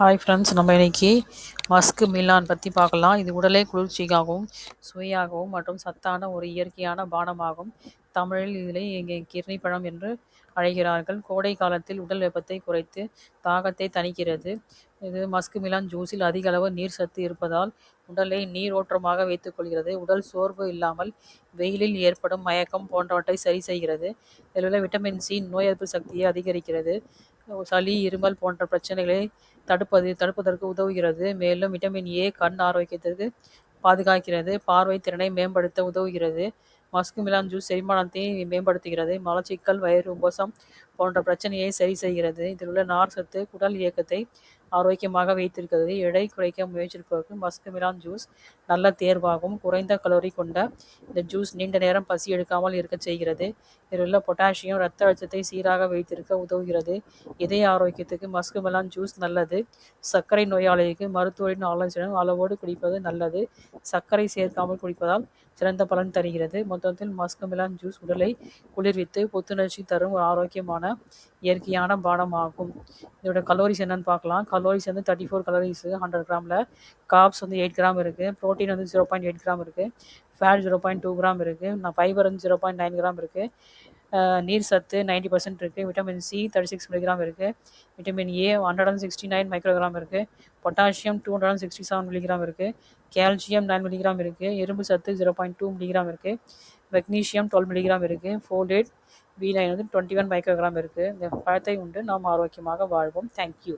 Hi friends, நம்ம இன்னைக்கு Musk Milan பற்றி பார்க்கலாம். இது உடலை குளிர்ச்சியாகவும் சுவையாகவும் மற்றும் சத்தான ஒரு இயற்கையான பானமாகும். தமிழில் இதில் இங்கே கிர்னி பழம் என்று அழைக்கிறார்கள். கோடை காலத்தில் உடல் வெப்பத்தை குறைத்து தாகத்தை தணிக்கிறது. இது மஸ்க் மிலான் ஜூஸில் அதிக அளவு நீர் சத்து இருப்பதால் உடலை நீரோட்டமாக வைத்துக்கொள்கிறது. உடல் சோர்வு இல்லாமல் வெயிலில் ஏற்படும் மயக்கம் போன்றவற்றை சரி செய்கிறது. இதில் உள்ள விட்டமின் சி நோய் எதிர்ப்பு சக்தியை அதிகரிக்கிறது. சளி, இருமல் போன்ற பிரச்சனைகளை தடுப்பதற்கு உதவுகிறது. மேலும் விட்டமின் ஏ கண் ஆரோக்கியத்திற்கு பாதுகாக்கிறது. பார்வை திறனை மேம்படுத்த உதவுகிறது. மஸ்க் மிலான் ஜூஸ் செரிமானத்தை மேம்படுத்துகிறது. மலச்சிக்கல், வயிறு உபசம் போன்ற பிரச்சனையை சரி செய்கிறது. இதில் உள்ள நார் சத்து குடல் இயக்கத்தை ஆரோக்கியமாக வைத்திருக்கிறது. எடை குறைக்க முயற்சிப்பவருக்கு மஸ்க் மிலான் ஜூஸ் நல்ல தேர்வாகும். குறைந்த கலோரி கொண்ட இந்த ஜூஸ் நீண்ட நேரம் பசி எடுக்காமல் இருக்க செய்கிறது. இதில் உள்ள பொட்டாசியம் இரத்த அழுத்தத்தை சீராக வைத்திருக்க உதவுகிறது. இதய ஆரோக்கியத்துக்கு மஸ்க் மிலான் ஜூஸ் நல்லது. சர்க்கரை நோயாளிக்கு மருத்துவரின் ஆலோசனை அளவோடு குடிப்பது நல்லது. சர்க்கரை சேர்க்காமல் குடிப்பதால் சிறந்த பலன் தருகிறது. மொத்தத்தில் மஸ்க் மிலான் ஜூஸ் உடலை குளிர்வித்து புத்துணர்ச்சி தரும் ஒரு ஆரோக்கியமான இயற்கையான பானமாகும். இதோட கலோரிஸ் என்னன்னு பார்க்கலாம். Calories 34 calories 100 கிராமில். கார்ப்ஸ் 8 கிராம் இருக்குது. ப்ரோட்டீன் 0.8 கிராம் இருக்குது. ஃபேட் 0.2 கிராம் இருக்குது. ஃபைபர் 0.9 கிராம் இருக்குது. நீர் சத்து 90% இருக்குது. விட்டமின் சி 36 மில்லிகிராம் இருக்குது. விட்டமின் ஏ 169 மைக்ரோகிராம் இருக்குது. பொட்டாசியம் 267 மில்லிகிராம் இருக்குது. கால்சியம் 9 மில்லிகிராம் இருக்குது. இரும்பு சத்து 0.2 மில்லிகிராம் இருக்குது. மெக்னீஷியம் 12 மில்லிகிராம் இருக்குது. ஃபோலேட் B9 21 மைக்ரோகிராம் இருக்குது. இந்த பழத்தை உண்டு நாம் ஆரோக்கியமாக வாழ்வோம். தேங்க்யூ.